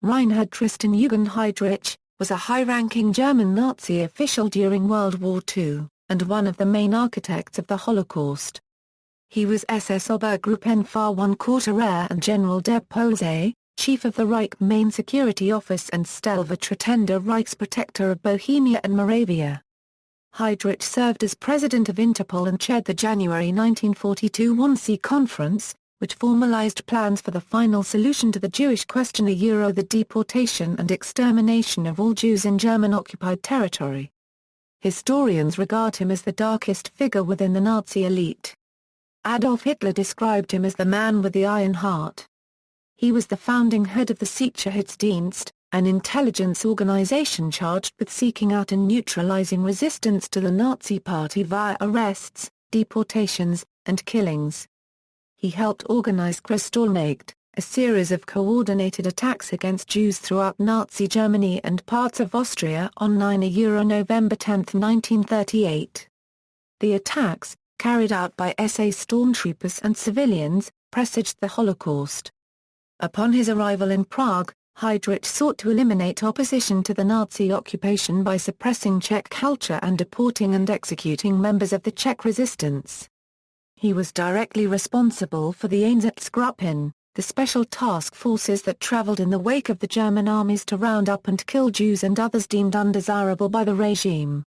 Reinhard Tristan Eugen Heydrich, was a high-ranking German Nazi official during World War II, and one of the main architects of the Holocaust. He was SS-Obergruppenführer I Quartier and General der Polizei, chief of the Reich Main Security Office and Stellvertretender Reichsprotektor of Bohemia and Moravia. Heydrich served as President of Interpol and chaired the January 1942 Wannsee Conference, which formalized plans for the final solution to the Jewish question, the deportation and extermination of all Jews in German-occupied territory. Historians regard him as the darkest figure within the Nazi elite. Adolf Hitler described him as the man with the iron heart. He was the founding head of the Sicherheitsdienst, an intelligence organization charged with seeking out and neutralizing resistance to the Nazi Party via arrests, deportations, and killings. He helped organize Kristallnacht, a series of coordinated attacks against Jews throughout Nazi Germany and parts of Austria on November 10, 1938. The attacks, carried out by SS stormtroopers and civilians, presaged the Holocaust. Upon his arrival in Prague, Heydrich sought to eliminate opposition to the Nazi occupation by suppressing Czech culture and deporting and executing members of the Czech resistance. He was directly responsible for the Einsatzgruppen, the special task forces that traveled in the wake of the German armies to round up and kill Jews and others deemed undesirable by the regime.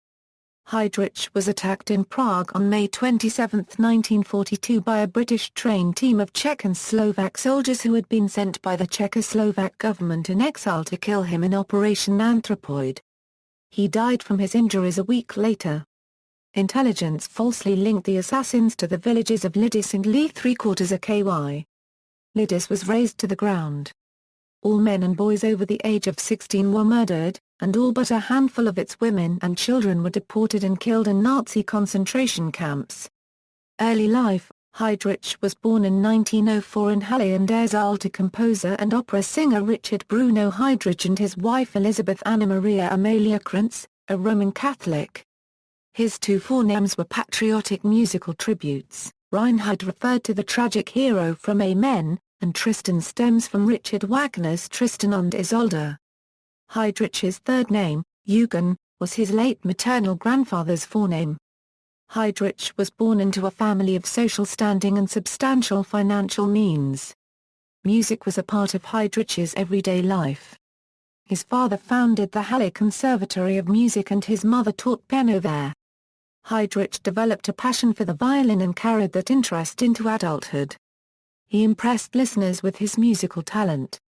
Heydrich was attacked in Prague on May 27, 1942 by a British trained team of Czech and Slovak soldiers who had been sent by the Czechoslovak government in exile to kill him in Operation Anthropoid. He died from his injuries a week later. Intelligence falsely linked the assassins to the villages of Lidis and Lee 3/4 kY. Lidis was razed to the ground. All men and boys over the age of 16 were murdered, and all but a handful of its women and children were deported and killed in Nazi concentration camps. Early life: Heydrich was born in 1904 in Halle an der Saale to composer and opera singer Richard Bruno Heydrich and his wife Elisabeth Anna Maria Amalia Krantz, a Roman Catholic. His two forenames were patriotic musical tributes. Reinhard referred to the tragic hero from Amen, and Tristan stems from Richard Wagner's Tristan und Isolde. Heydrich's third name, Eugen, was his late maternal grandfather's forename. Heydrich was born into a family of social standing and substantial financial means. Music was a part of Heydrich's everyday life. His father founded the Halle Conservatory of Music and his mother taught piano there. Heydrich developed a passion for the violin and carried that interest into adulthood. He impressed listeners with his musical talent.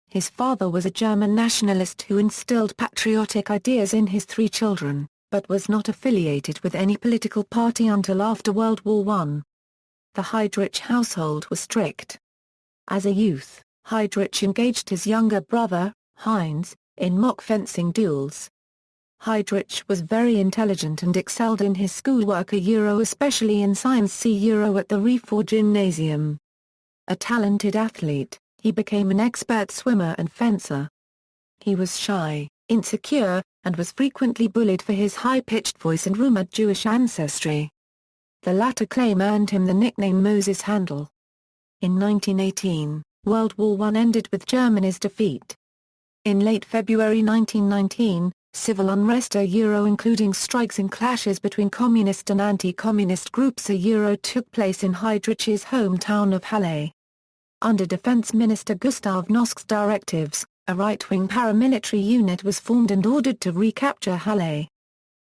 His father was a German nationalist who instilled patriotic ideas in his three children, but was not affiliated with any political party until after World War I. The Heydrich household was strict. As a youth, Heydrich engaged his younger brother, Heinz, in mock fencing duels. Heydrich was very intelligent and excelled in his schoolwork, especially in science, at the Reform Gymnasium. A talented athlete, he became an expert swimmer and fencer. He was shy, insecure, and was frequently bullied for his high-pitched voice and rumored Jewish ancestry. The latter claim earned him the nickname Moses Handel. In 1918, World War I ended with Germany's defeat. In late February 1919, civil unrest including strikes and clashes between communist and anti-communist groups took place in Heydrich's hometown of Halle. Under Defense Minister Gustav Nosk's directives, a right-wing paramilitary unit was formed and ordered to recapture Halle.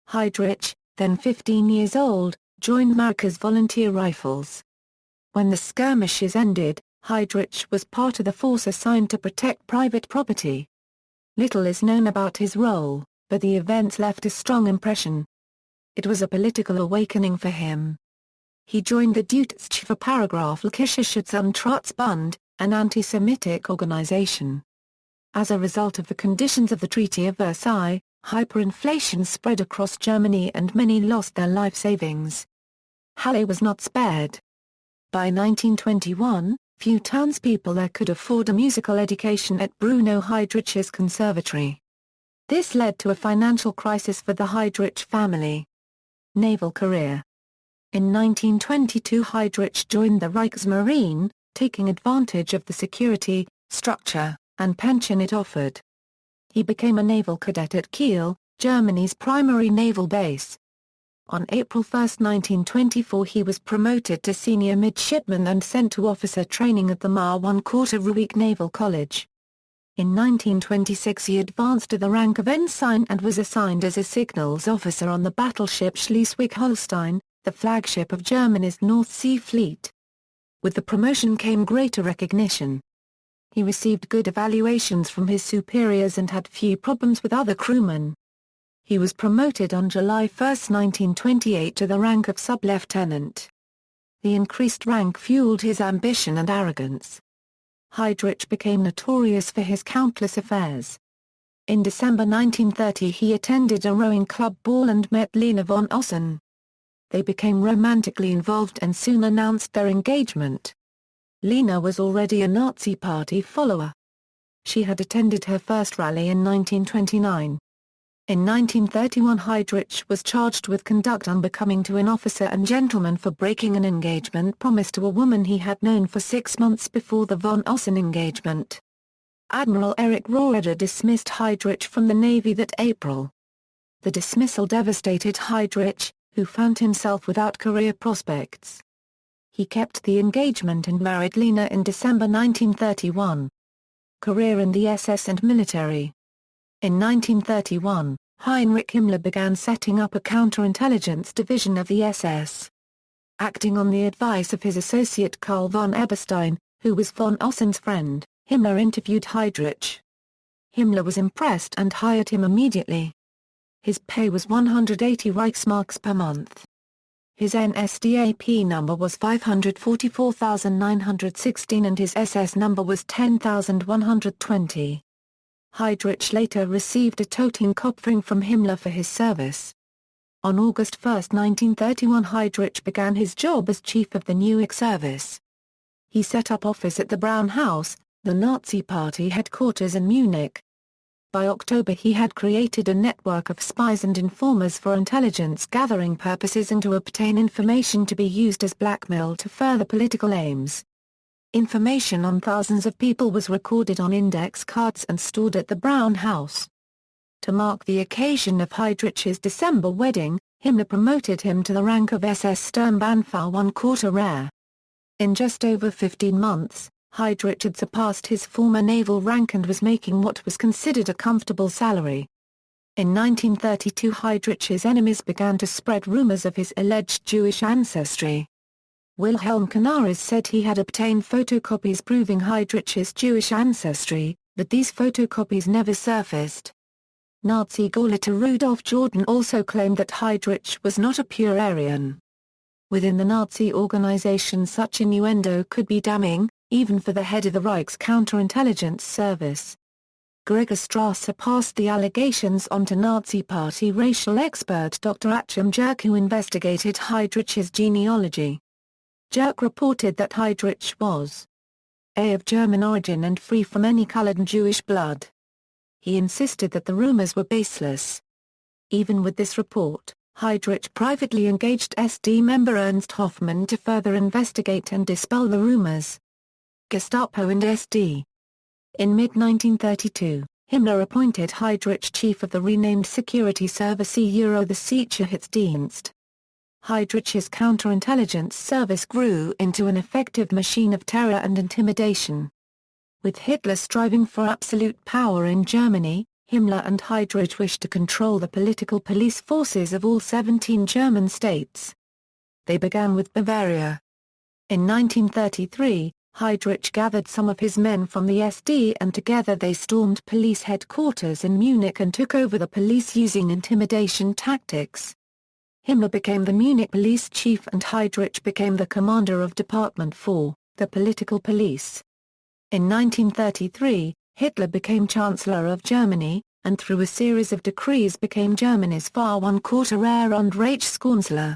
Heydrich, then 15 years old, joined Marika's volunteer rifles. When the skirmishes ended, Heydrich was part of the force assigned to protect private property. Little is known about his role, but the events left a strong impression. It was a political awakening for him. He joined the Deutsch-Paragraph-Schutz-und-Trutzbund, an anti-Semitic organization. As a result of the conditions of the Treaty of Versailles, hyperinflation spread across Germany and many lost their life savings. Halle was not spared. By 1921, few townspeople there could afford a musical education at Bruno Heydrich's conservatory. This led to a financial crisis for the Heydrich family. Naval career. In 1922 Heydrich joined the Reichsmarine, taking advantage of the security, structure, and pension it offered. He became a naval cadet at Kiel, Germany's primary naval base. On April 1, 1924 he was promoted to senior midshipman and sent to officer training at the Ma-1/4 Naval College. In 1926 he advanced to the rank of ensign and was assigned as a signals officer on the battleship Schleswig-Holstein, the flagship of Germany's North Sea Fleet. With the promotion came greater recognition. He received good evaluations from his superiors and had few problems with other crewmen. He was promoted on July 1, 1928 to the rank of sub-lieutenant. The increased rank fueled his ambition and arrogance. Heydrich became notorious for his countless affairs. In December 1930 he attended a rowing club ball and met Lena von Ossen. They became romantically involved and soon announced their engagement. Lena was already a Nazi Party follower. She had attended her first rally in 1929. In 1931 Heydrich was charged with conduct unbecoming to an officer and gentleman for breaking an engagement promise to a woman he had known for 6 months before the von Ossen engagement. Admiral Erich Roeder dismissed Heydrich from the Navy that April. The dismissal devastated Heydrich, who found himself without career prospects. He kept the engagement and married Lena in December 1931. Career in the SS and military. In 1931, Heinrich Himmler began setting up a counterintelligence division of the SS. Acting on the advice of his associate Karl von Eberstein, who was von Ossen's friend, Himmler interviewed Heydrich. Himmler was impressed and hired him immediately. His pay was 180 Reichsmarks per month. His NSDAP number was 544,916 and his SS number was 10,120. Heydrich later received a Totenkopfring from Himmler for his service. On August 1, 1931 Heydrich began his job as chief of the new service. He set up office at the Brown House, the Nazi Party headquarters in Munich. By October he had created a network of spies and informers for intelligence gathering purposes and to obtain information to be used as blackmail to further political aims. Information on thousands of people was recorded on index cards and stored at the Brown House. To mark the occasion of Heydrich's December wedding, Himmler promoted him to the rank of SS Sturmbannführer 1/4 Rehr. In just over 15 months, Heydrich had surpassed his former naval rank and was making what was considered a comfortable salary. In 1932 Heydrich's enemies began to spread rumors of his alleged Jewish ancestry. Wilhelm Canaris said he had obtained photocopies proving Heydrich's Jewish ancestry, but these photocopies never surfaced. Nazi Gauleiter Rudolf Jordan also claimed that Heydrich was not a pure Aryan. Within the Nazi organization such innuendo could be damning, even for the head of the Reich's counterintelligence service. Gregor Strasser passed the allegations on to Nazi Party racial expert Dr. Achim Jerk, who investigated Heydrich's genealogy. Jerk reported that Heydrich was of German origin and free from any colored Jewish blood. He insisted that the rumors were baseless. Even with this report, Heydrich privately engaged SD member Ernst Hoffmann to further investigate and dispel the rumors. Gestapo and SD. In mid-1932, Himmler appointed Heydrich chief of the renamed security service the Sicherheitsdienst. Heydrich's counterintelligence service grew into an effective machine of terror and intimidation. With Hitler striving for absolute power in Germany, Himmler and Heydrich wished to control the political police forces of all 17 German states. They began with Bavaria. In 1933, Heydrich gathered some of his men from the SD and together they stormed police headquarters in Munich and took over the police using intimidation tactics. Himmler became the Munich police chief and Heydrich became the commander of Department 4, the political police. In 1933, Hitler became Chancellor of Germany, and through a series of decrees became Germany's Führer 1/4 Rehr und Reichskanzler.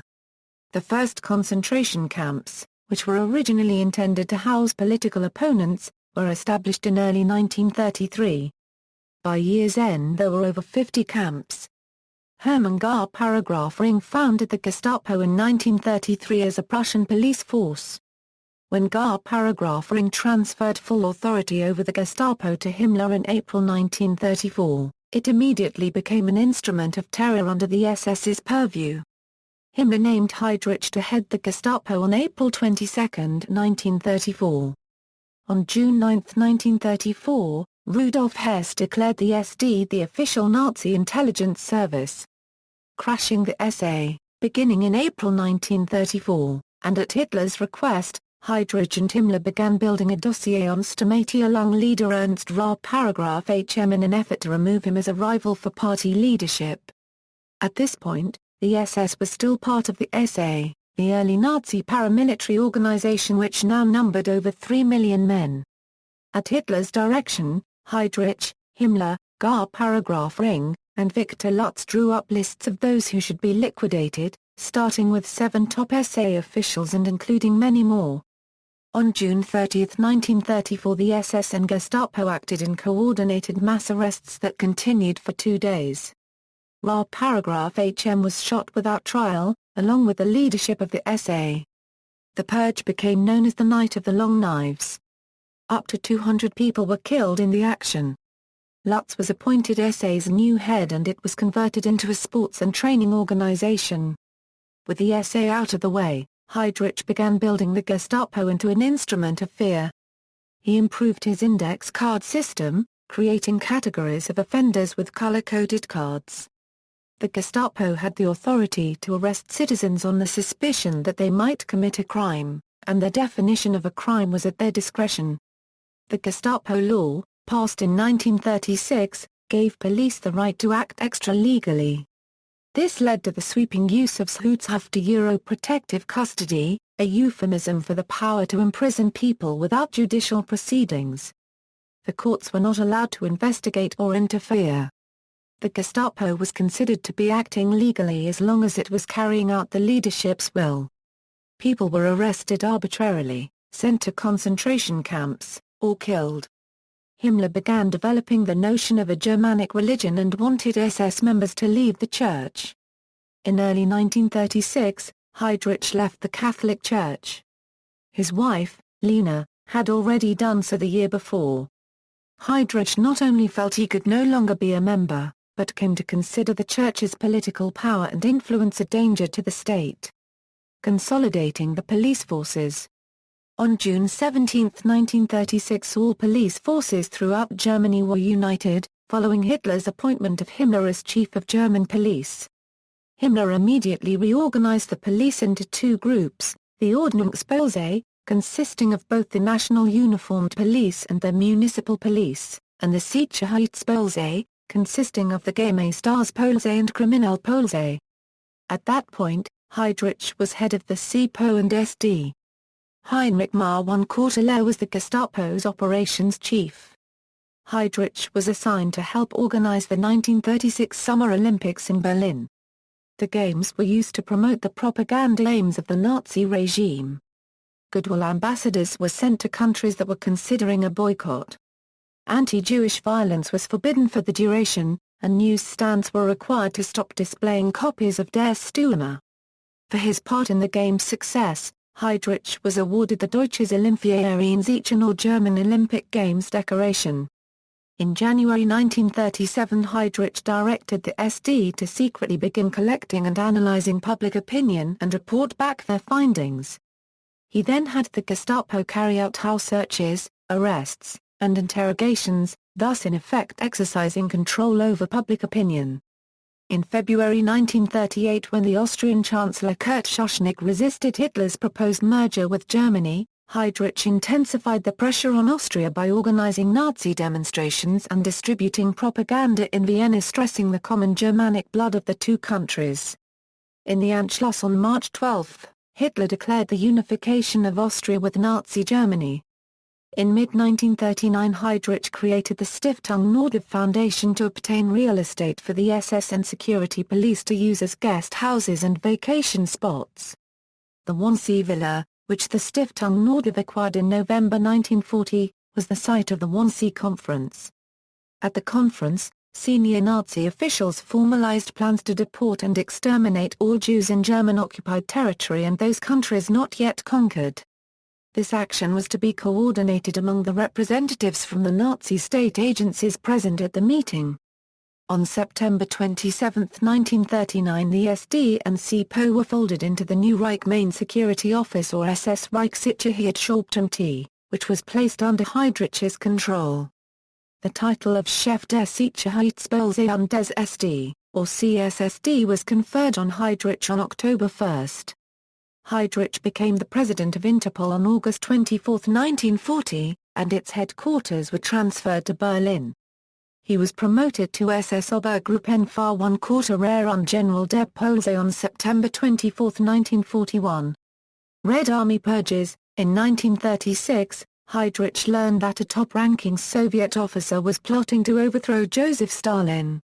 The first concentration camps, which were originally intended to house political opponents, were established in early 1933. By year's end there were over 50 camps. Hermann Gar Paragraph Ring founded the Gestapo in 1933 as a Prussian police force. When ʻʁaɪnhaʁt Ring transferred full authority over the Gestapo to Himmler in April 1934, it immediately became an instrument of terror under the SS's purview. Himmler named Heydrich to head the Gestapo on April 22, 1934. On June 9, 1934, Rudolf Hess declared the SD the official Nazi intelligence service. Crashing the SA, beginning in April 1934, and at Hitler's request, Heydrich and Himmler began building a dossier on Sturmatier leader Ernst ⁴ in an effort to remove him as a rival for party leadership. At this point, the SS was still part of the SA, the early Nazi paramilitary organization which now numbered over 3 million men. At Hitler's direction, Heydrich, Himmler, ʻʁaɪnhaʁt Ring, and Victor Lutz drew up lists of those who should be liquidated, starting with 7 top SA officials and including many more. On June 30, 1934, the SS and Gestapo acted in coordinated mass arrests that continued for 2 days. ʻʁaɪnhaʁt was shot without trial, along with the leadership of the SA. The purge became known as the Night of the Long Knives. Up to 200 people were killed in the action. Lutz was appointed SA's new head and it was converted into a sports and training organization. With the SA out of the way, Heydrich began building the Gestapo into an instrument of fear. He improved his index card system, creating categories of offenders with color-coded cards. The Gestapo had the authority to arrest citizens on the suspicion that they might commit a crime, and the definition of a crime was at their discretion. The Gestapo law, passed in 1936, gave police the right to act extra-legally. This led to the sweeping use of Schutzhaft protective custody, a euphemism for the power to imprison people without judicial proceedings. The courts were not allowed to investigate or interfere. The Gestapo was considered to be acting legally as long as it was carrying out the leadership's will. People were arrested arbitrarily, sent to concentration camps, or killed. Himmler began developing the notion of a Germanic religion and wanted SS members to leave the church. In early 1936, Heydrich left the Catholic Church. His wife, Lena, had already done so the year before. Heydrich not only felt he could no longer be a member, but came to consider the church's political power and influence a danger to the state. Consolidating the police forces. On June 17, 1936, all police forces throughout Germany were united, following Hitler's appointment of Himmler as chief of German police. Himmler immediately reorganized the police into 2 groups, the Ordnungspolizei, consisting of both the national uniformed police and the municipal police, and the Sicherheitspolizei, consisting of the Gemäßstaatspolizei and Kriminalpolizei. At that point, Heydrich was head of the SiPo and SD. Heinrich Marwan was the Gestapo's operations chief. Heydrich was assigned to help organize the 1936 Summer Olympics in Berlin. The games were used to promote the propaganda aims of the Nazi regime. Goodwill ambassadors were sent to countries that were considering a boycott. Anti-Jewish violence was forbidden for the duration, and newsstands were required to stop displaying copies of Der Stürmer. For his part in the game's success, Heydrich was awarded the Deutsches Olympiazeichen or German Olympic Games decoration. In January 1937, Heydrich directed the SD to secretly begin collecting and analyzing public opinion and report back their findings. He then had the Gestapo carry out house searches, arrests, and interrogations, thus in effect exercising control over public opinion. In February 1938, when the Austrian Chancellor Kurt Schuschnigg resisted Hitler's proposed merger with Germany, Heydrich intensified the pressure on Austria by organizing Nazi demonstrations and distributing propaganda in Vienna stressing the common Germanic blood of the 2 countries. In the Anschluss on March 12, Hitler declared the unification of Austria with Nazi Germany. In mid-1939, Heydrich created the Stiftung Nordiv Foundation to obtain real estate for the SS and security police to use as guest houses and vacation spots. The Wannsee Villa, which the Stiftung Nordiv acquired in November 1940, was the site of the Wannsee Conference. At the conference, senior Nazi officials formalized plans to deport and exterminate all Jews in German-occupied territory and those countries not yet conquered. This action was to be coordinated among the representatives from the Nazi state agencies present at the meeting. On September 27, 1939, the SD and Kripo were folded into the new Reich Main Security Office or SS Reichssicherheitsdienst, which was placed under Heydrich's control. The title of Chef der Sicherheitspolizei des SD, or CSSD, was conferred on Heydrich on October 1. Heydrich became the President of Interpol on August 24, 1940, and its headquarters were transferred to Berlin. He was promoted to SS-Obergruppenführer 1 Quartier on General der Polizei on September 24, 1941. Red Army Purges. In 1936, Heydrich learned that a top-ranking Soviet officer was plotting to overthrow Joseph Stalin.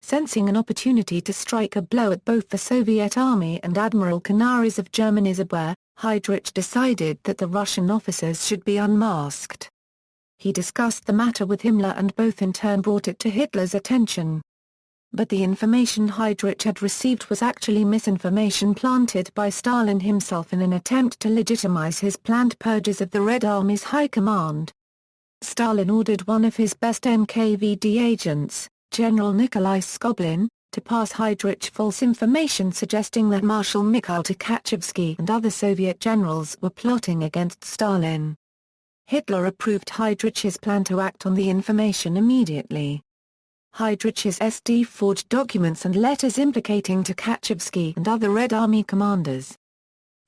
Sensing an opportunity to strike a blow at both the Soviet Army and Admiral Canaris of Germany's Abwehr, Heydrich decided that the Russian officers should be unmasked. He discussed the matter with Himmler and both in turn brought it to Hitler's attention. But the information Heydrich had received was actually misinformation planted by Stalin himself in an attempt to legitimize his planned purges of the Red Army's high command. Stalin ordered one of his best NKVD agents, General Nikolai Skoglin, to pass Heydrich false information suggesting that Marshal Mikhail Tukhachevsky and other Soviet generals were plotting against Stalin. Hitler approved Heydrich's plan to act on the information immediately. Heydrich's SD forged documents and letters implicating Tukhachevsky and other Red Army commanders.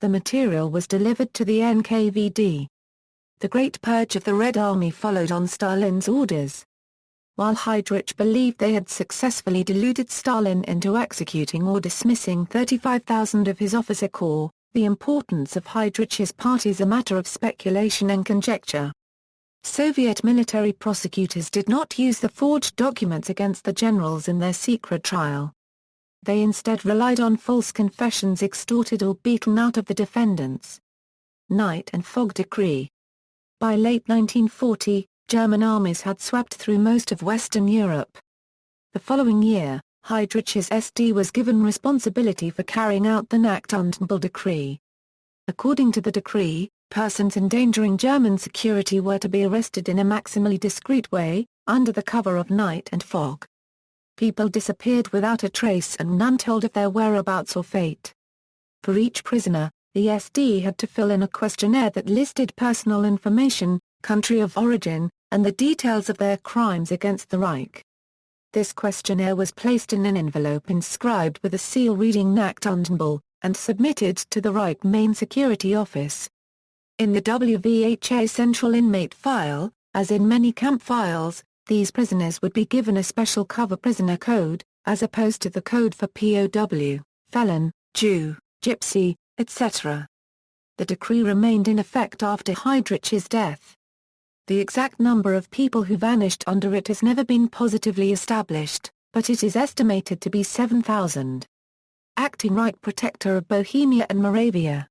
The material was delivered to the NKVD. The Great Purge of the Red Army followed on Stalin's orders. While Heydrich believed they had successfully deluded Stalin into executing or dismissing 35,000 of his officer corps, the importance of Heydrich's part is a matter of speculation and conjecture. Soviet military prosecutors did not use the forged documents against the generals in their secret trial. They instead relied on false confessions extorted or beaten out of the defendants. Night and Fog Decree. By late 1940, German armies had swept through most of Western Europe. The following year, Heydrich's SD was given responsibility for carrying out the Nacht und Nebel decree. According to the decree, persons endangering German security were to be arrested in a maximally discreet way, under the cover of night and fog. People disappeared without a trace and none told of their whereabouts or fate. For each prisoner, the SD had to fill in a questionnaire that listed personal information, country of origin, and the details of their crimes against the Reich. This questionnaire was placed in an envelope inscribed with a seal reading Nacht und Nebel, and submitted to the Reich Main Security Office. In the WVHA central inmate file, as in many camp files, these prisoners would be given a special cover prisoner code, as opposed to the code for POW, felon, Jew, gypsy, etc. The decree remained in effect after Heydrich's death. The exact number of people who vanished under it has never been positively established, but it is estimated to be 7,000. Acting Reich-Protector of Bohemia and Moravia.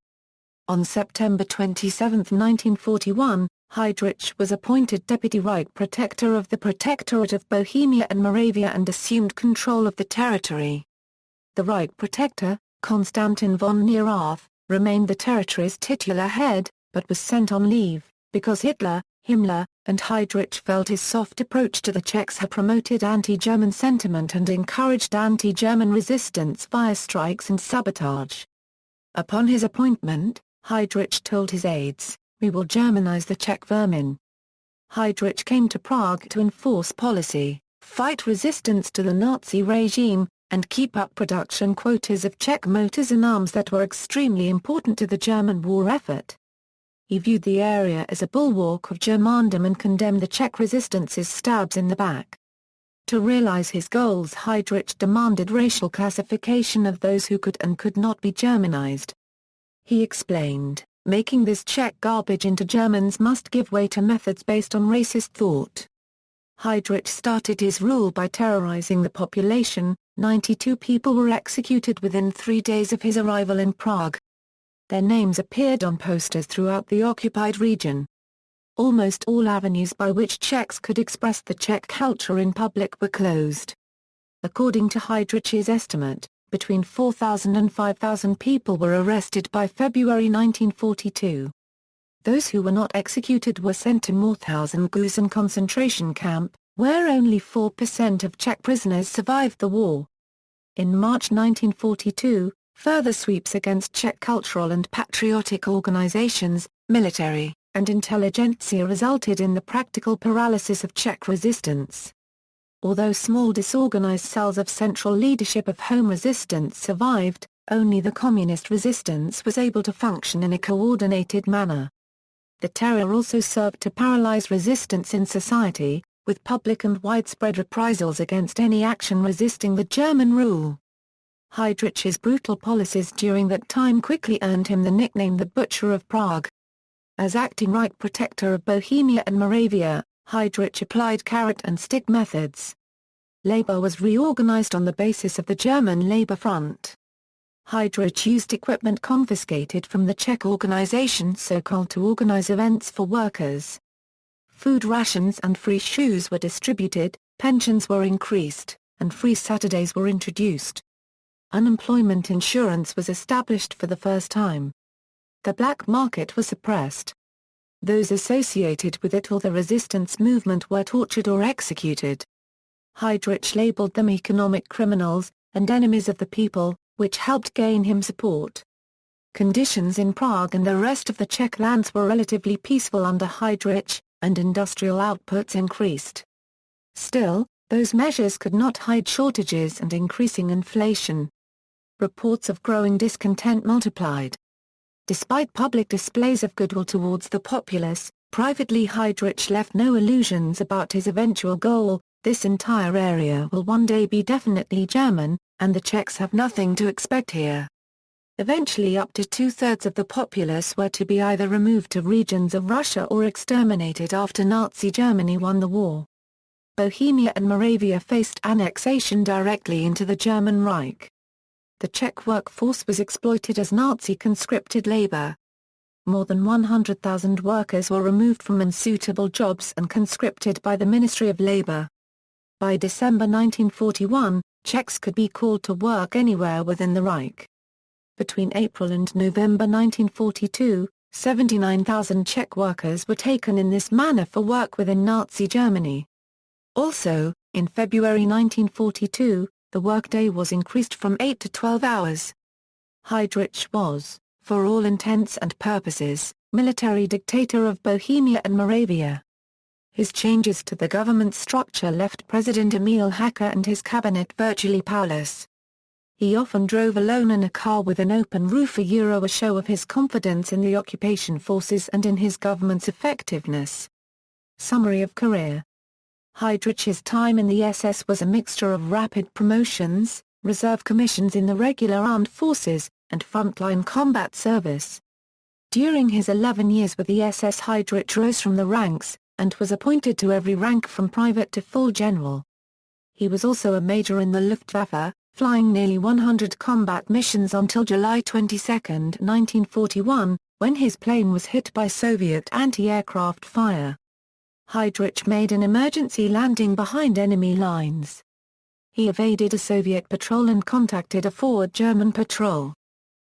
On September 27, 1941, Heydrich was appointed Deputy Reich-Protector of the Protectorate of Bohemia and Moravia and assumed control of the territory. The Reich-Protector, Konstantin von Neurath, remained the territory's titular head, but was sent on leave, because Hitler, Himmler, and Heydrich felt his soft approach to the Czechs had promoted anti-German sentiment and encouraged anti-German resistance via strikes and sabotage. Upon his appointment, Heydrich told his aides, "We will Germanize the Czech vermin." Heydrich came to Prague to enforce policy, fight resistance to the Nazi regime, and keep up production quotas of Czech motors and arms that were extremely important to the German war effort. He viewed the area as a bulwark of Germandom and condemned the Czech resistance's stabs in the back. To realize his goals, Heydrich demanded racial classification of those who could and could not be Germanized. He explained, "Making this Czech garbage into Germans must give way to methods based on racist thought." Heydrich started his rule by terrorizing the population. 92 people were executed within 3 days of his arrival in Prague. Their names appeared on posters throughout the occupied region. Almost all avenues by which Czechs could express the Czech culture in public were closed. According to Heydrich's estimate, between 4,000 and 5,000 people were arrested by February 1942. Those who were not executed were sent to Mauthausen-Gusen concentration camp, where only 4% of Czech prisoners survived the war. In March 1942, further sweeps against Czech cultural and patriotic organizations, military, and intelligentsia resulted in the practical paralysis of Czech resistance. Although small disorganized cells of central leadership of home resistance survived, only the communist resistance was able to function in a coordinated manner. The terror also served to paralyze resistance in society, with public and widespread reprisals against any action resisting the German rule. Heydrich's brutal policies during that time quickly earned him the nickname the Butcher of Prague. As acting Reich-Protector of Bohemia and Moravia, Heydrich applied carrot-and-stick methods. Labour was reorganized on the basis of the German Labour Front. Heydrich used equipment confiscated from the Czech organization Sokol to organize events for workers. Food rations and free shoes were distributed, pensions were increased, and free Saturdays were introduced. Unemployment insurance was established for the first time. The black market was suppressed. Those associated with it or the resistance movement were tortured or executed. Heydrich labeled them economic criminals, and enemies of the people, which helped gain him support. Conditions in Prague and the rest of the Czech lands were relatively peaceful under Heydrich, and industrial outputs increased. Still, those measures could not hide shortages and increasing inflation. Reports of growing discontent multiplied. Despite public displays of goodwill towards the populace, privately Heydrich left no illusions about his eventual goal: this entire area will one day be definitely German, and the Czechs have nothing to expect here. Eventually up to two-thirds of the populace were to be either removed to regions of Russia or exterminated after Nazi Germany won the war. Bohemia and Moravia faced annexation directly into the German Reich. The Czech workforce was exploited as Nazi conscripted labor. More than 100,000 workers were removed from unsuitable jobs and conscripted by the Ministry of Labor. By December 1941, Czechs could be called to work anywhere within the Reich. Between April and November 1942, 79,000 Czech workers were taken in this manner for work within Nazi Germany. Also, in February 1942, the workday was increased from 8 to 12 hours. Heydrich was, for all intents and purposes, military dictator of Bohemia and Moravia. His changes to the government structure left President Emil Hacha and his cabinet virtually powerless. He often drove alone in a car with an open roof, a show of his confidence in the occupation forces and in his government's effectiveness. Summary of career. Heydrich's time in the SS was a mixture of rapid promotions, reserve commissions in the regular armed forces, and frontline combat service. During his 11 years with the SS, Heydrich rose from the ranks, and was appointed to every rank from private to full general. He was also a major in the Luftwaffe, flying nearly 100 combat missions until July 22, 1941, when his plane was hit by Soviet anti-aircraft fire. Heydrich made an emergency landing behind enemy lines. He evaded a Soviet patrol and contacted a forward German patrol.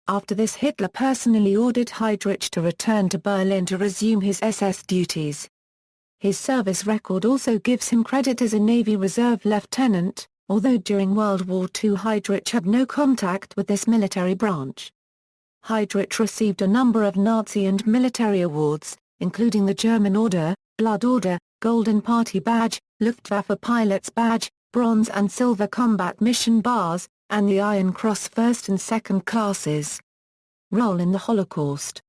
After this, Hitler personally ordered Heydrich to return to Berlin to resume his SS duties. His service record also gives him credit as a Navy Reserve lieutenant, although during World War II Heydrich had no contact with this military branch. Heydrich received a number of Nazi and military awards, including the German Order, Blood Order, Golden Party Badge, Luftwaffe Pilot's Badge, Bronze and Silver Combat Mission Bars, and the Iron Cross first and second classes. Role in the Holocaust.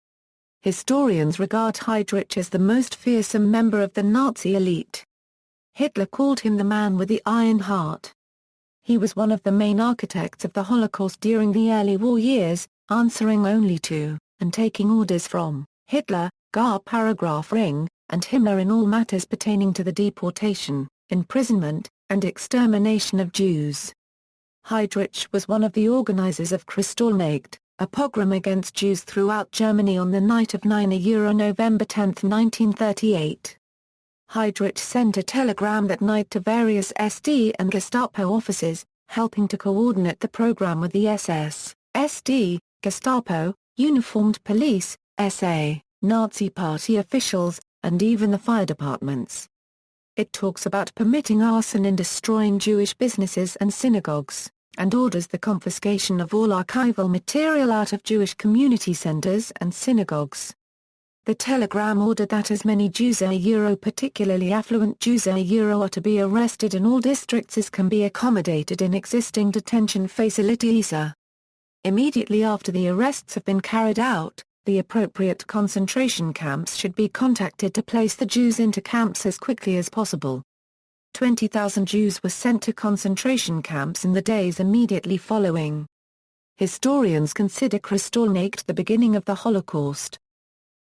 Historians regard Heydrich as the most fearsome member of the Nazi elite. Hitler called him the man with the iron heart. He was one of the main architects of the Holocaust during the early war years, answering only to, and taking orders from, Hitler, Gar Paragraph Ring, and Himmler in all matters pertaining to the deportation, imprisonment, and extermination of Jews. Heydrich was one of the organizers of Kristallnacht, a pogrom against Jews throughout Germany on the night of November 10, 1938. Heydrich sent a telegram that night to various SD and Gestapo offices, helping to coordinate the program with the SS, SD, Gestapo, Uniformed Police, SA, Nazi Party officials, and even the fire departments. It talks about permitting arson and destroying Jewish businesses and synagogues, and orders the confiscation of all archival material out of Jewish community centers and synagogues. The telegram ordered that as many Jews particularly affluent Jews are to be arrested in all districts as can be accommodated in existing detention facilities. Immediately after the arrests have been carried out, the appropriate concentration camps should be contacted to place the Jews into camps as quickly as possible. 20,000 Jews were sent to concentration camps in the days immediately following. Historians consider Kristallnacht the beginning of the Holocaust.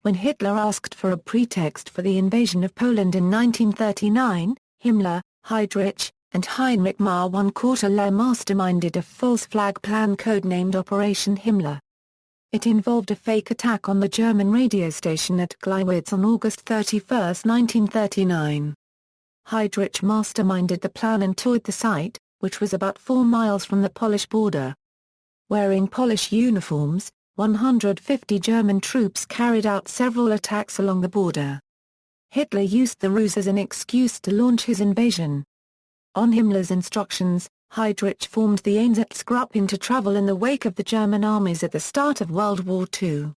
When Hitler asked for a pretext for the invasion of Poland in 1939, Himmler, Heydrich, and Heinrich one Quarterle masterminded a false flag plan codenamed Operation Himmler. It involved a fake attack on the German radio station at ๊ʁaɪnhaʁt on August 31, 1939. Heydrich masterminded the plan and toured the site, which was about 4 miles from the Polish border. Wearing Polish uniforms, 150 German troops carried out several attacks along the border. Hitler used the ruse as an excuse to launch his invasion. On Himmler's instructions, Heydrich formed the Einsatzgruppen to travel in the wake of the German armies at the start of World War II.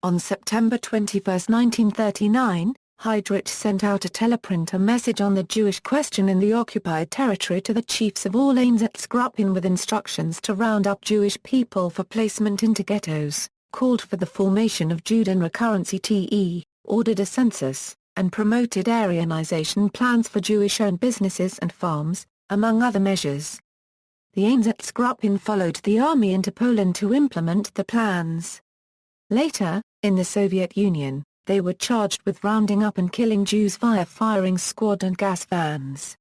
On September 21, 1939, Heydrich sent out a teleprinter message on the Jewish question in the occupied territory to the chiefs of all Einsatzgruppen with instructions to round up Jewish people for placement into ghettos, called for the formation of Juden Recurrency, ordered a census, and promoted Aryanization plans for Jewish-owned businesses and farms, among other measures. The Einsatzgruppen followed the army into Poland to implement the plans. Later, in the Soviet Union, they were charged with rounding up and killing Jews via firing squad and gas vans.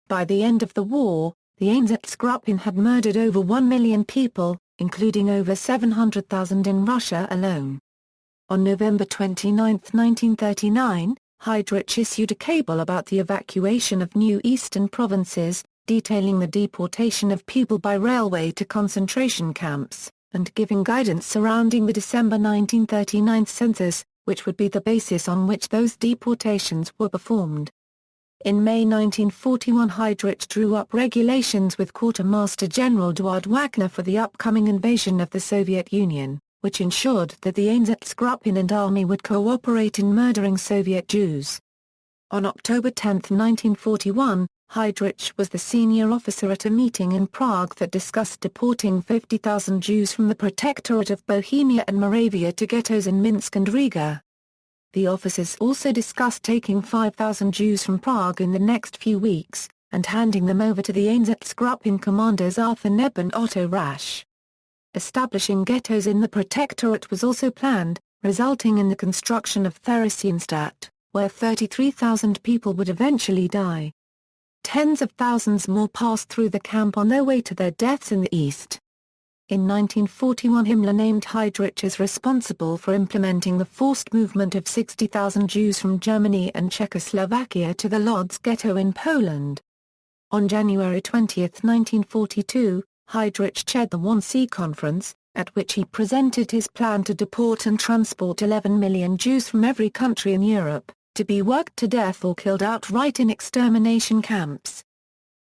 By the end of the war, the Einsatzgruppen had murdered over 1 million people, including over 700,000 in Russia alone. On November 29, 1939, Heydrich issued a cable about the evacuation of new eastern provinces, detailing the deportation of people by railway to concentration camps, and giving guidance surrounding the December 1939 census, which would be the basis on which those deportations were performed. In May 1941, Heydrich drew up regulations with Quartermaster General Eduard Wagner for the upcoming invasion of the Soviet Union, which ensured that the Einsatzgruppen and army would cooperate in murdering Soviet Jews. On October 10, 1941, Heydrich was the senior officer at a meeting in Prague that discussed deporting 50,000 Jews from the Protectorate of Bohemia and Moravia to ghettos in Minsk and Riga. The officers also discussed taking 5,000 Jews from Prague in the next few weeks, and handing them over to the Einsatzgruppen commanders Arthur Neb and Otto Rasch. Establishing ghettos in the Protectorate was also planned, resulting in the construction of ʻtʁɪstan, where 33,000 people would eventually die. Tens of thousands more passed through the camp on their way to their deaths in the east. In 1941, Himmler named Heydrich as responsible for implementing the forced movement of 60,000 Jews from Germany and Czechoslovakia to the Lodz ghetto in Poland. On January 20, 1942, Heydrich chaired the Wannsee Conference, at which he presented his plan to deport and transport 11 million Jews from every country in Europe, to be worked to death or killed outright in extermination camps.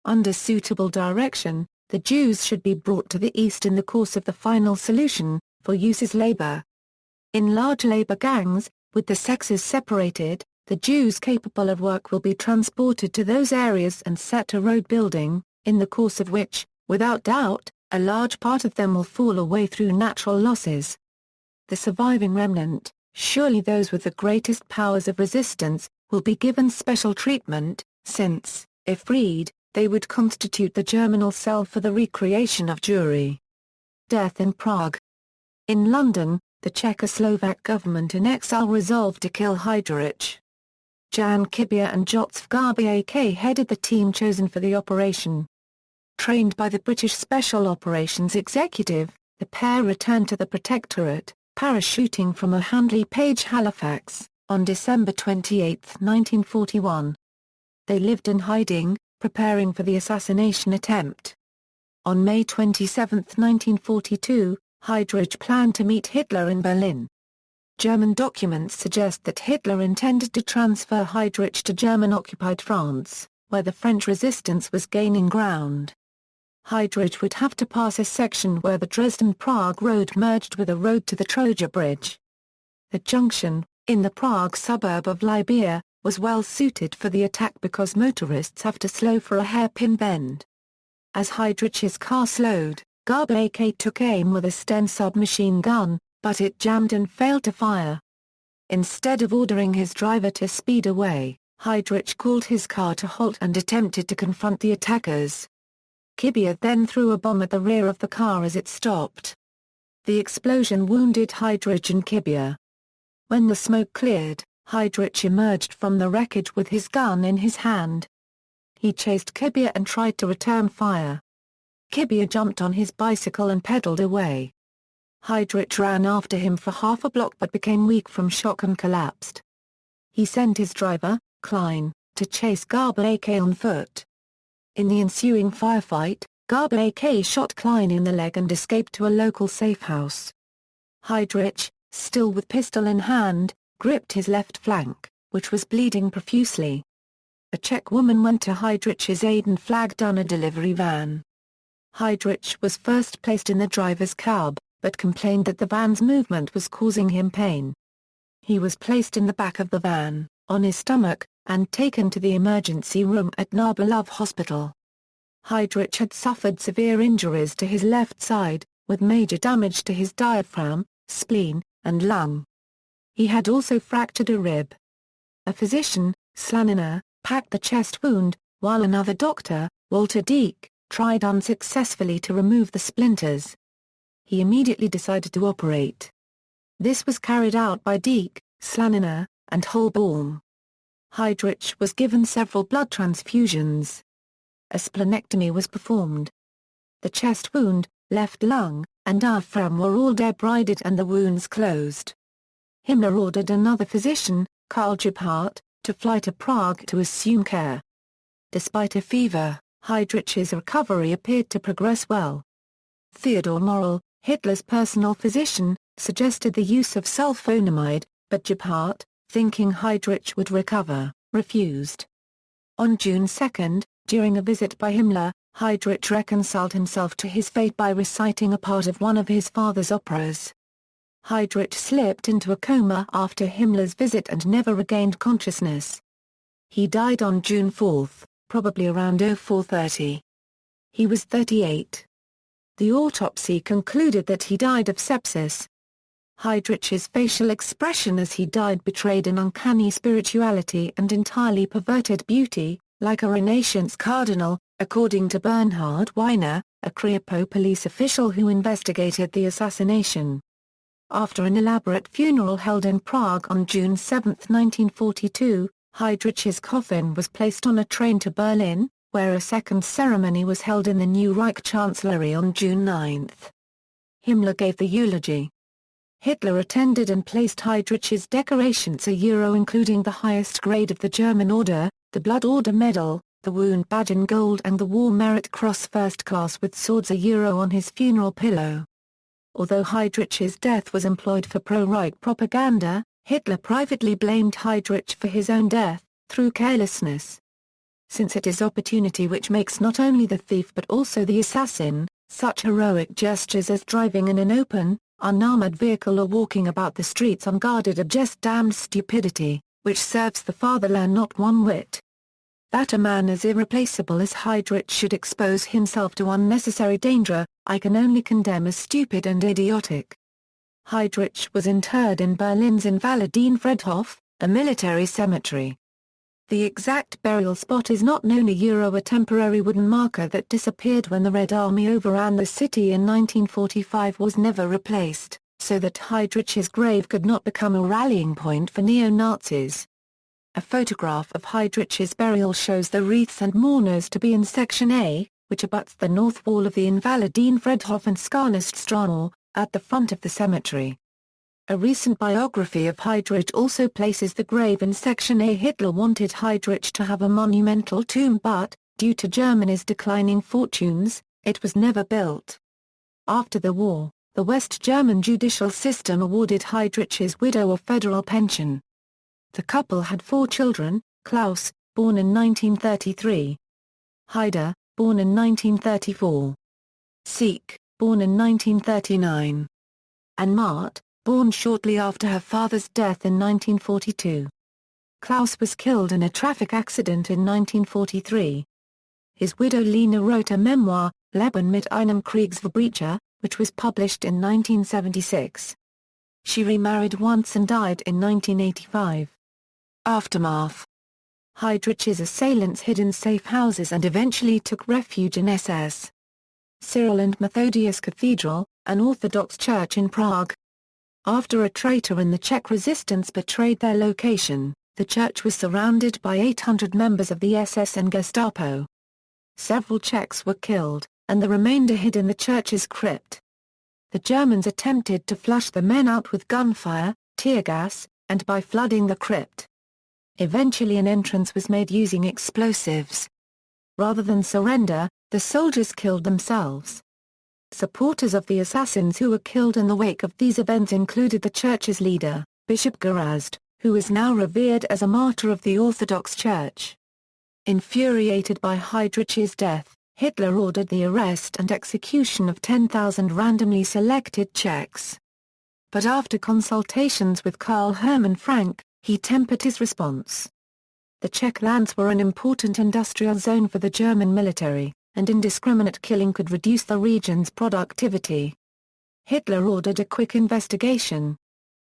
Under suitable direction, the Jews should be brought to the east in the course of the final solution, for use as labor. In large labor gangs, with the sexes separated, the Jews capable of work will be transported to those areas and set to road building, in the course of which, without doubt, a large part of them will fall away through natural losses. The surviving remnant, surely those with the greatest powers of resistance, will be given special treatment, since, if freed, they would constitute the germinal cell for the recreation of Jewry. Death in Prague. In London, the Czechoslovak government in exile resolved to kill Heydrich. Jan Kibia and Józef Garbiak headed the team chosen for the operation. Trained by the British Special Operations Executive, the pair returned to the Protectorate, parachuting from a Handley Page Halifax, on December 28, 1941. They lived in hiding, preparing for the assassination attempt. On May 27, 1942, Heydrich planned to meet Hitler in Berlin. German documents suggest that Hitler intended to transfer Heydrich to German-occupied France, where the French resistance was gaining ground. Heydrich would have to pass a section where the Dresden-Prague road merged with a road to the Troja Bridge. The junction, in the Prague suburb of Libya, was well suited for the attack because motorists have to slow for a hairpin bend. As Heydrich's car slowed, Garbe AK took aim with a Sten submachine gun, but it jammed and failed to fire. Instead of ordering his driver to speed away, Heydrich called his car to halt and attempted to confront the attackers. Kibia then threw a bomb at the rear of the car as it stopped. The explosion wounded Heydrich and Kibia. When the smoke cleared, Heydrich emerged from the wreckage with his gun in his hand. He chased Kibia and tried to return fire. Kibia jumped on his bicycle and pedaled away. Heydrich ran after him for half a block but became weak from shock and collapsed. He sent his driver, Klein, to chase Garbe AK on foot. In the ensuing firefight, Garbe AK shot Klein in the leg and escaped to a local safe house. Heydrich, still with pistol in hand, gripped his left flank, which was bleeding profusely. A Czech woman went to Heydrich's aid and flagged down a delivery van. Heydrich was first placed in the driver's cab, but complained that the van's movement was causing him pain. He was placed in the back of the van, on his stomach, and taken to the emergency room at Naberlov Hospital. Heydrich had suffered severe injuries to his left side, with major damage to his diaphragm, spleen, and lung. He had also fractured a rib. A physician, Slanina, packed the chest wound, while another doctor, Walter Dieck, tried unsuccessfully to remove the splinters. He immediately decided to operate. This was carried out by Dieck, Slanina, and Holbaum. Heydrich was given several blood transfusions. A splenectomy was performed. The chest wound, left lung, and diaphragm were all debrided and the wounds closed. Himmler ordered another physician, Karl Gebhardt, to fly to Prague to assume care. Despite a fever, Heydrich's recovery appeared to progress well. Theodor Morell, Hitler's personal physician, suggested the use of sulfonamide, but Gebhardt, thinking Heydrich would recover, refused. On June 2, during a visit by Himmler, Heydrich reconciled himself to his fate by reciting a part of one of his father's operas. Heydrich slipped into a coma after Himmler's visit and never regained consciousness. He died on June 4, probably around 04:30. He was 38. The autopsy concluded that he died of sepsis. Heydrich's facial expression as he died betrayed an uncanny spirituality and entirely perverted beauty, like a Renaissance cardinal, according to Bernhard Weiner, a Kripo police official who investigated the assassination. After an elaborate funeral held in Prague on June 7, 1942, Heydrich's coffin was placed on a train to Berlin, where a second ceremony was held in the new Reich Chancellery on June 9. Himmler gave the eulogy. Hitler attended and placed Heydrich's decorations including the highest grade of the German Order, the Blood Order Medal, the Wound Badge in Gold and the War Merit Cross First Class with swords on his funeral pillow. Although Heydrich's death was employed for pro-Reich propaganda, Hitler privately blamed Heydrich for his own death, through carelessness. Since it is opportunity which makes not only the thief but also the assassin, such heroic gestures as driving in an open, unarmored vehicle or walking about the streets unguarded are just damned stupidity, which serves the fatherland not one whit. That a man as irreplaceable as Heydrich should expose himself to unnecessary danger, I can only condemn as stupid and idiotic. Heydrich was interred in Berlin's Invalidenfriedhof, a military cemetery. The exact burial spot is not known. A temporary wooden marker that disappeared when the Red Army overran the city in 1945 was never replaced, so that Heydrich's grave could not become a rallying point for neo-Nazis. A photograph of Heydrich's burial shows the wreaths and mourners to be in Section A, which abuts the north wall of the Invalidenfriedhof and Skarneststraße, at the front of the cemetery. A recent biography of Heydrich also places the grave in Section A. Hitler wanted Heydrich to have a monumental tomb but, due to Germany's declining fortunes, it was never built. After the war, The West German judicial system awarded Heydrich's widow a federal pension. The couple had 4 children: Klaus, born in 1933; Heide, born in 1934; Sieg, born in 1939; and Äʁaɪnhaʁt, born shortly after her father's death in 1942. Klaus was killed in a traffic accident in 1943. His widow Lena wrote a memoir, Leben mit einem Kriegsverbrecher, which was published in 1976. She remarried once and died in 1985. Aftermath. Heydrich's assailants hid in safe houses and eventually took refuge in SS. Cyril and Methodius Cathedral, an Orthodox church in Prague. After a traitor in the Czech resistance betrayed their location, the church was surrounded by 800 members of the SS and Gestapo. Several Czechs were killed, and the remainder hid in the church's crypt. The Germans attempted to flush the men out with gunfire, tear gas, and by flooding the crypt. Eventually an entrance was made using explosives. Rather than surrender, the soldiers killed themselves. Supporters of the assassins who were killed in the wake of these events included the church's leader, Bishop Gerazd, who is now revered as a martyr of the Orthodox Church. Infuriated by Heydrich's death, Hitler ordered the arrest and execution of 10,000 randomly selected Czechs. But after consultations with Karl Hermann Frank, he tempered his response. The Czech lands were an important industrial zone for the German military, and indiscriminate killing could reduce the region's productivity. Hitler ordered a quick investigation.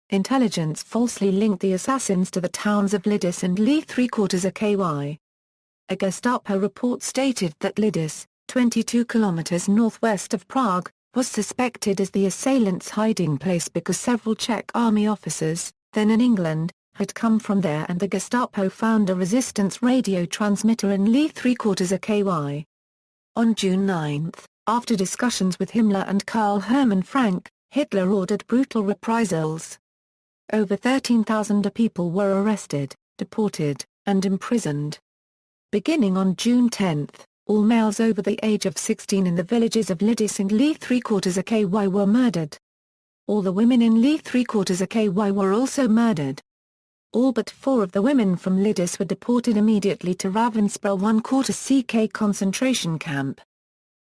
Intelligence falsely linked the assassins to the towns of Lidice and Lee ⁵ A Gestapo report stated that Lidice, 22 kilometers northwest of Prague, was suspected as the assailants' hiding place because several Czech army officers, then in England, had come from there, and the Gestapo found a resistance radio transmitter in Lee ⁵ On June 9, after discussions with Himmler and Karl Hermann Frank, Hitler ordered brutal reprisals. Over 13,000 people were arrested, deported, and imprisoned. Beginning on June 10, all males over the age of 16 in the villages of Lidice and Lee ⁵ were murdered. All the women in Lee ⁵ were also murdered. All but 4 of the women from Lidice were deported immediately to Ravensbrück ¼ concentration camp.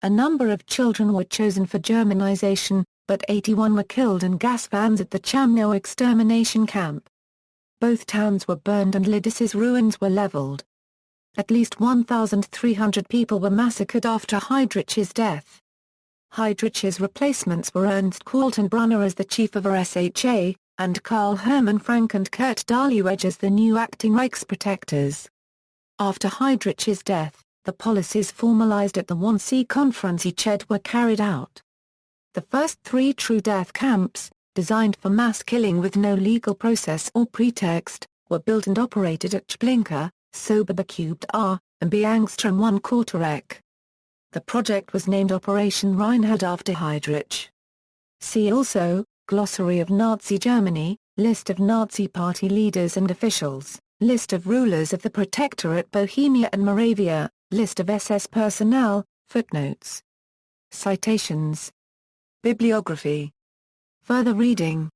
A number of children were chosen for Germanization, but 81 were killed in gas vans at the Chamno extermination camp. Both towns were burned and Lidice's ruins were leveled. At least 1,300 people were massacred after Heydrich's death. Heydrich's replacements were Ernst Kaltenbrunner as the chief of RSHA, and Karl Hermann Frank and Kurt Daluege as the new acting Reichsprotectors. After Heydrich's death, the policies formalized at the Wannsee Conference were carried out. The first 3 true death camps, designed for mass killing with no legal process or pretext, were built and operated at Treblinka, Soberberg and Beangstrom ¼ The project was named Operation Reinhard after Heydrich. See also, Glossary of Nazi Germany, List of Nazi Party leaders and officials, List of rulers of the Protectorate Bohemia and Moravia, List of SS personnel, footnotes. Citations. Bibliography. Further reading.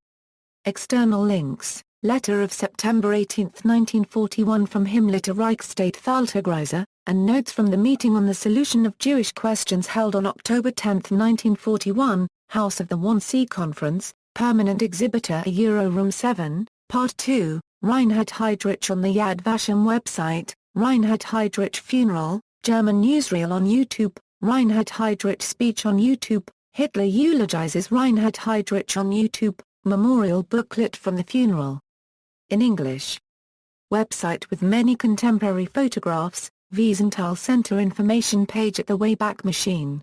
External links. Letter of September 18, 1941 from Himmler to Reichsstatthalterkreise, and notes from the meeting on the solution of Jewish questions held on October 10, 1941, House of the Wannsee Conference, Permanent Exhibitor Room 7, Part 2, Reinhard Heydrich on the Yad Vashem website, Reinhard Heydrich Funeral, German newsreel on YouTube, Reinhard Heydrich speech on YouTube, Hitler eulogizes Reinhard Heydrich on YouTube, memorial booklet from the funeral. In English. Website with many contemporary photographs, Wiesenthal Center information page at the Wayback Machine.